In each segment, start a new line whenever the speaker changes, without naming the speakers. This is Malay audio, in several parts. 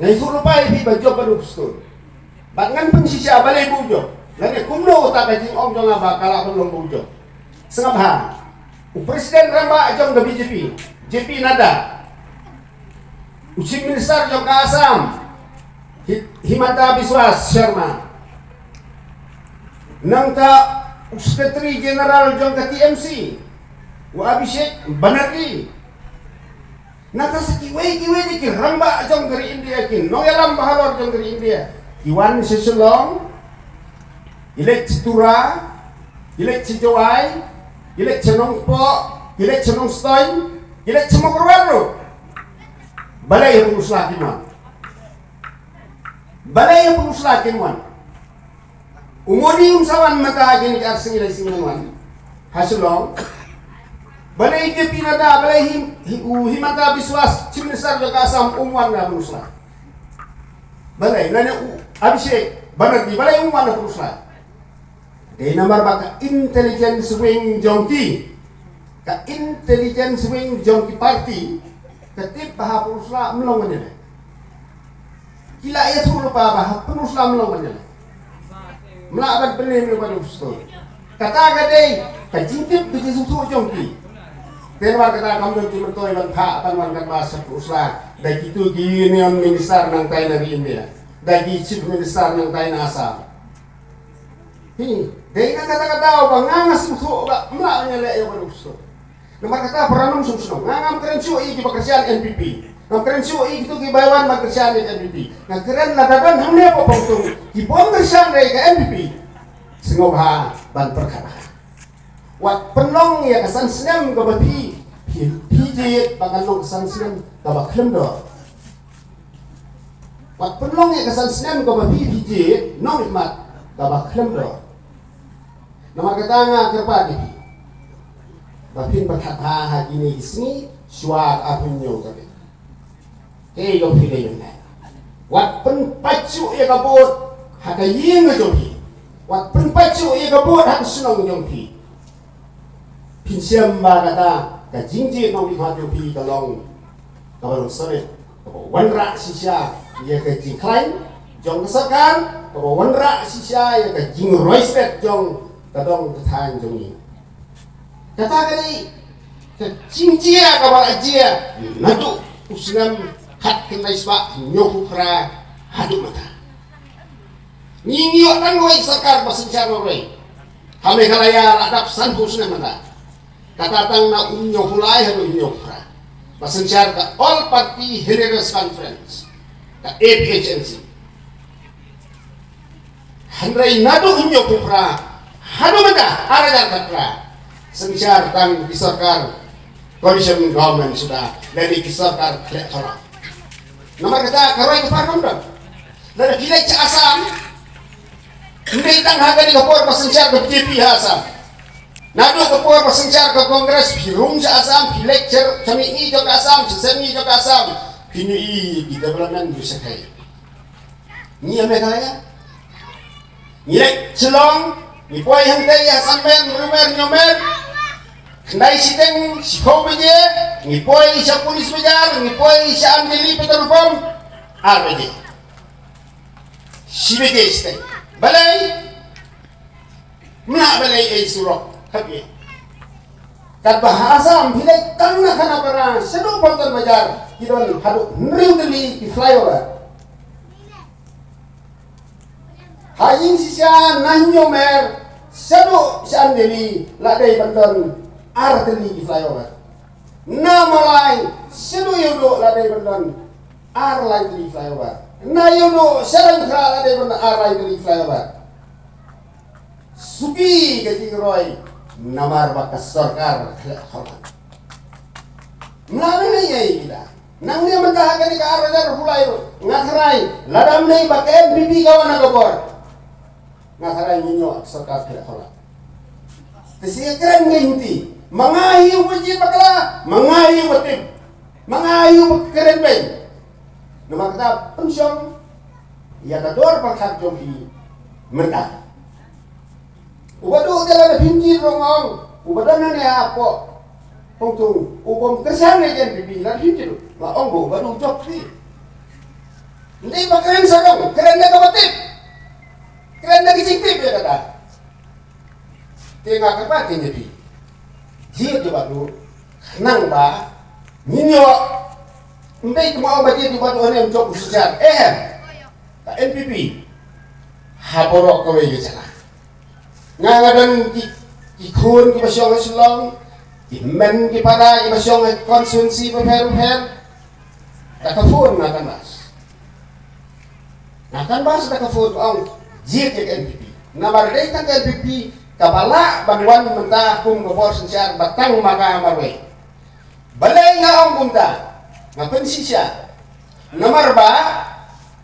itu lupa ibi bajok berustur. Bahkan pensisya balai bujok. Lagi kumno tak kajing om jangan bakal belum bujok. Sengabha. Presiden ramba jong ke BJP. JP nada. Chief Minister jong ke Assam. Himanta Biswas Sharma. Nangka Secretary General jong ke TMC. Abhishek Banerjee. Nata sekiway dikir ramba jong dari India kin. Noyalam bahalor jong dari India. Iwan Seselong, Ilek Citura, Ilek Cijawai, Ilek Cenongpo, Ilek Cenong Stoin, Ilek Cemokorwaro. Balai yang penus lakiman. Balai yang penus lakiman. Umuri umsawan mata agin kar singilai singilan. Hasilong. Balai ke pinada balai himanta Biswas Chief Minister Jaka Assam umwan na penus lak. Balai nanya Abhishek Banerjee balai umwan na penus lak. Kaya namar baka intelligence wing jongki ka intelligence wing jongki party ketip baha penusla melong menjadi kila ia suruh baha penusla melong menjadi melaban benih melong menjadi kata gadai kajintip kejesutu jongki tenwar kata kamu jongki bertoy dan kak tanwan kan masa penusla dan itu gini yang minister nang tay dari India dan chief minister nang tay na Assam Dahil kata-kata bang ngangas musuh melak nyelek yang berusaha. Nomor kata peranum sumsum. Ngangam keren cuy di pekerjaan NPP. Ngam keren cuy itu kibawan pekerjaan di NPP. Ngam keren ladaban hamne apa pangtung. Kibon kerjaan dari ke NPP. Sengobha ban perkara. Wat penong ya kesan senam ke bapi. Pijit bagan nong kesan senam ke baklem do. Wat penong ya kesan senam ke bapi pijit nong ikmat ke baklem do. Nama katanga kerpadi. Bapin berkata hari ini isni suar apunyo kami. Kau pilih yang lain. Wat penpacu ia kabut hakayin ngejongki. Wat penpacu ia kabut hak senang ngejongki. Pinsiam ba kata kajingji nong dihati kalong kabarung sore. Kau wanra sisya ia kajing klaim jong kesakan. Kau wanra sisya ia kajing roistet jong kadang ketahan jongi. Kata kali kecingcia kabar aja nadu usnam kat kenai swa nyoku kra hadu mata. Nyingi orang goi sakar pasencar goi. Kami kalaya ladap sanpu usnam mata. Kata tang na nyoku lai hadu nyoku kra. Pasencar ka All Party Heroes Conference ka APHNC. Handrai nadu nyoku kra hadu mata arajar katra. Semisal tang disarkar coalition government sudah dari disarkar kelak orang. Nomor kata karoi kefarkom dong. Dari kilai ke Assam, hindi tang harga di kapur pasencar ke BJP Assam. Nado kapur pasencar ke Kongres hirung sa Assam, kilai kami i ke Assam, sesemi ke Assam, kini i di development bisa kaya. Ni Meghalaya, nilai celong, ni poy hangtay Assamben rumer nyomer. Kendai siteng si kau beje, ngipoi si polis bejar, ngipoi si amdeli petelpon, beje. Si beje siteng, balai, mana balai surok, kapi. Kat bahasa ambilai karena kana perang, sedang ponton bejar, kita hadu nriu deli di flyover. Haing sisa nahyomer, sedang si amdeli ladai ponton. Arteli di flyover. Nama lain selu yudo ladai bendan ar lain di flyover. Na yudo serang kra ladai bendan ar lain di flyover. Supi gaji roy namar bakas sarkar khalan. Nang ni kita. Nang ni mentah kani ka arajar hulai ngakrai ladam nei bakai bibi kawan agor. Ngakrai nyinyo sarkar khalan. Kesikran ngenti mengayu wajib bakla, mengayu wajib, mengayu keren ben. Nama kata pensiun, ia kador pakai jogi mereka. Ubadu jalan pinjir rongong, ubadu nane apa? Pungtung, ubom kerjaan aja bibi lagi pinjir. Lah onggo ubadu jogi. Hindi ba keren sarong? Keren na kapatid. Keren na kising-tip ya kata. Tengah kapatid niya di. Dia coba tu, nang ba, ninyo, hindi kumao ba dia coba tu ano yung job usasan. Ka NPP, haborok kaway yung sana. Nga nga doon, ikun kipasyong isulong, imen kipara kipasyong konsulensi paper-paper, nakafun nga kan bas. Nga kan bas nakafun ang jit yung NPP. Namarday kan NPP, kabala banwan menta kung gabor siya batang makamarwe. Balay nga ang punta, nga pensi siya. Namarba,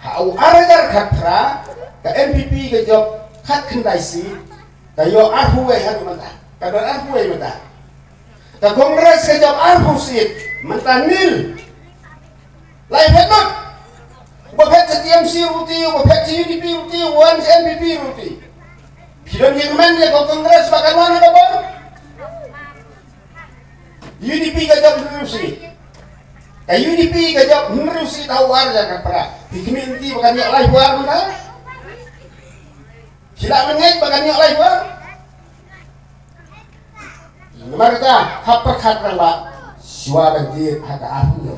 hau aragar khatra, ka NPP ka job khat khandai si, kayo arhuwe hanu menta. Kadon arhuwe menta. Ka kongres ka job arhu sit, menta nil. Lai phetnot. Ubapet sa TMC ruti, ubapet sa UDP ruti, uwan sa NPP ruti. Film yang mana kau kongres bakal mana kabar? UDP kajak menerusi. UDP kajak menerusi tahu warga kan para. Dikminti bakal nyak live war mana? Sila mengait bakal nyak live war. Mereka hapak hatra ba? Suara dia hata aku.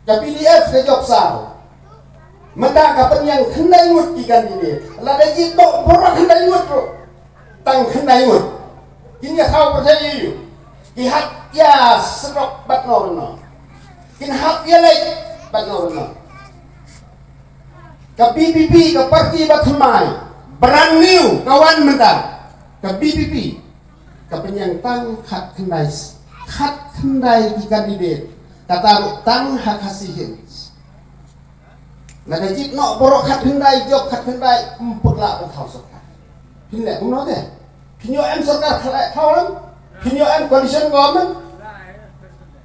Tapi dia kajak sah. Mata kapan yang kendai mut ikan ini, lada jito borak kendai mut bro, tang kendai mut. Kini kau percaya you, kihat ya serok bat norno, kini hak ya lek bat norno. Ke BBP ke parti batmai, brand new kawan menta, ke BBP, ke penyantang hak kendai ikan ini, kata tang hak hasihin. Nada jip no borok khat hendai job khat hendai empuk la berthau sarkar. Pinle kum no de. Pinyo em sarkar khalai thawang. Pinyo em coalition government.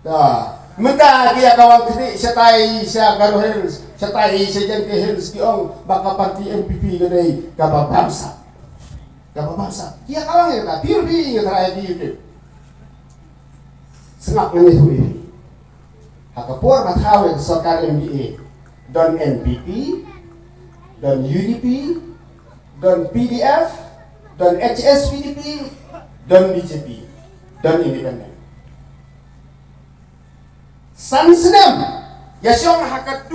Da. Menta dia kawan kini setai sia garu hills, setai sejen ke hills ki ong baka parti MPP gadai gaba bangsa. Gaba bangsa. Dia kawan ya ta pir bi ngara di. Sengak ngene hui. Hakapor mathawe sarkar MBA. Dan NPP, dan UDP, dan PDF, dan HSPDP, dan BJP, dan independen. Sansenem, yasyong hakat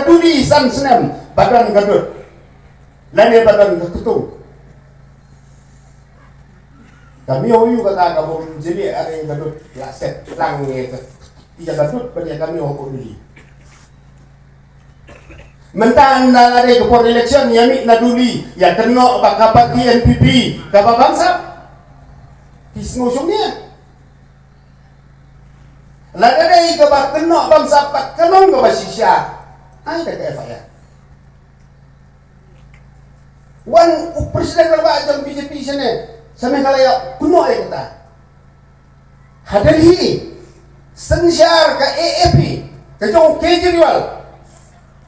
duli sansenem, badan gadut, lani badan ketung. Kami hoyu kata kabum jadi ada yang gadut, laset, lang itu, iya gadut, pada kami hoyu duli. Mentaan na lari ke for election yami na duli ya keno bakapat di NPP kapa bangsa kisngusungnya lada dai ke bak keno bangsa pat kenong ke basisya ai da ke FIA wan presiden kalba jam BJP sene same kalaya kuno ay kata hadalhi sensyar ke AAP ke jong Kejriwal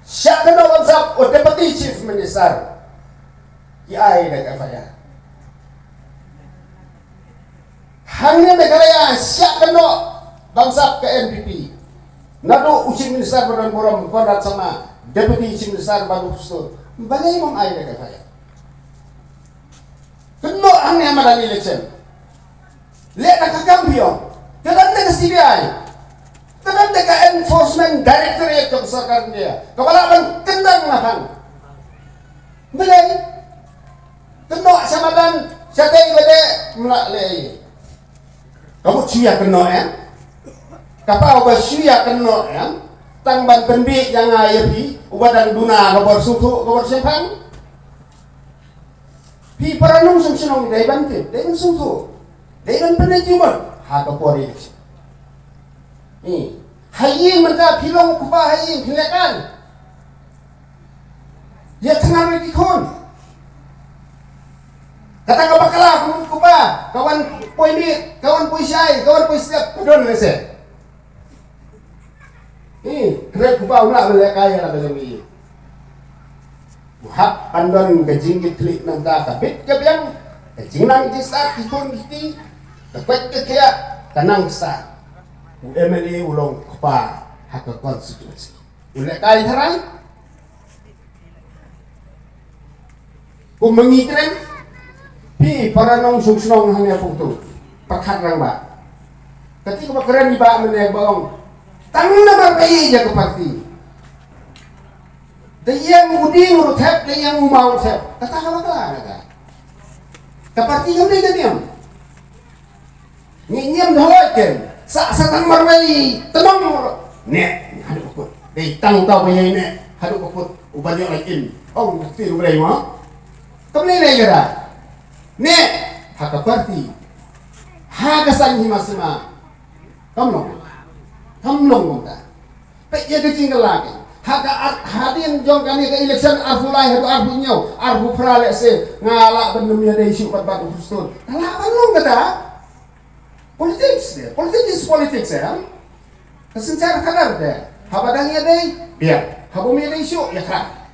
siya kena WhatsApp o Deputy Chief Minister kiai na kafaya hangnya negaraya siya kena WhatsApp ke NPP nado Chief Minister badan borom kondat sama Deputy Chief Minister baru kusto bagay mong ay na kafaya kena hangnya madan election lihat nakakampiyon kadang na CBI kadang ka enforcement directorate ng sarkar niya. Kapalaban kendang nahan. Bilay. Keno sa madan sa tay bade mlalay. Kamu siya keno Kapaw ba siya keno tang ban penbi yang ayapi ubadan duna kabor sutu kabor sempang. Pi paranong sumsunong dai bante, dai sutu. Dai ban penajuman ha kapori. Haying mereka pilong kupa haying pilekan. Ya tengah mereka kon. Kata kapakala kupa kawan poin dit, kawan poin syai, kawan poin siap pedon lese. Kena kupa ulah boleh kaya lah macam ni. Hak pandon kejing klik nanta kabit kebiang kejing nang disa ikon kiti dapat kaya tanang sa. MLA ulong kupa hak konstitusi. Ulek kai harai. Kung mengikren, pi para nong suksnong hanya pungtu. Pakat rang ba. Ketika bakeren di ba meneh baong. Tang na berbayi aja ke parti. Dayang uding urut hep, dayang umau hep. Kata kata. Ke parti kami diam. Nyinyam dholoken. Sa-satang marway tenong. Nek, haduk kokut. Dei tang tau bayai nek. Haduk kokut ubanyo lakin. Oh, mesti ulai mo. Kamne le gara. Nek, haka parti. Haga sang himasima. Kamlong ta. Pek ya kecing lagi. Haka hadin jong kami ke election arfulai hadu arfu nyau. Arfu prale se ngalak bendem ya dei syuk bat ustun. Kalaban long kata. Politics dia. Politics ya. Kesencara kadar dia. Habadang ya dei. Biar. Habom ya dei syuk ya kah.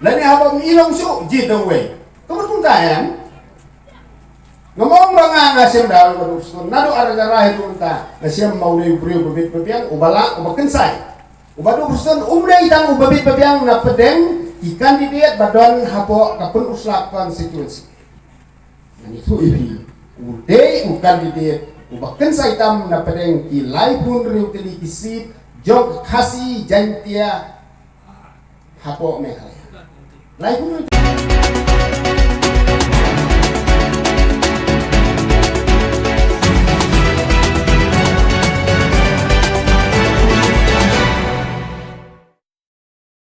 Lani habom ilong syuk jidong we. Kamu pun tayang. Ngomong banga ngasim dal berustun nado aragara itu unta ngasim mau leu brio bebit bebiang ubala ubakensai ubadu berustun umrei tang ubabit bebiang na pedeng ikan didiet badon hapo kapun uslak konstitusi dan itu ibi udei ukan didiet ubakensai tam na pedeng ilai pun riu teli kisip jog khasi jantia hapo mehalaya lai pun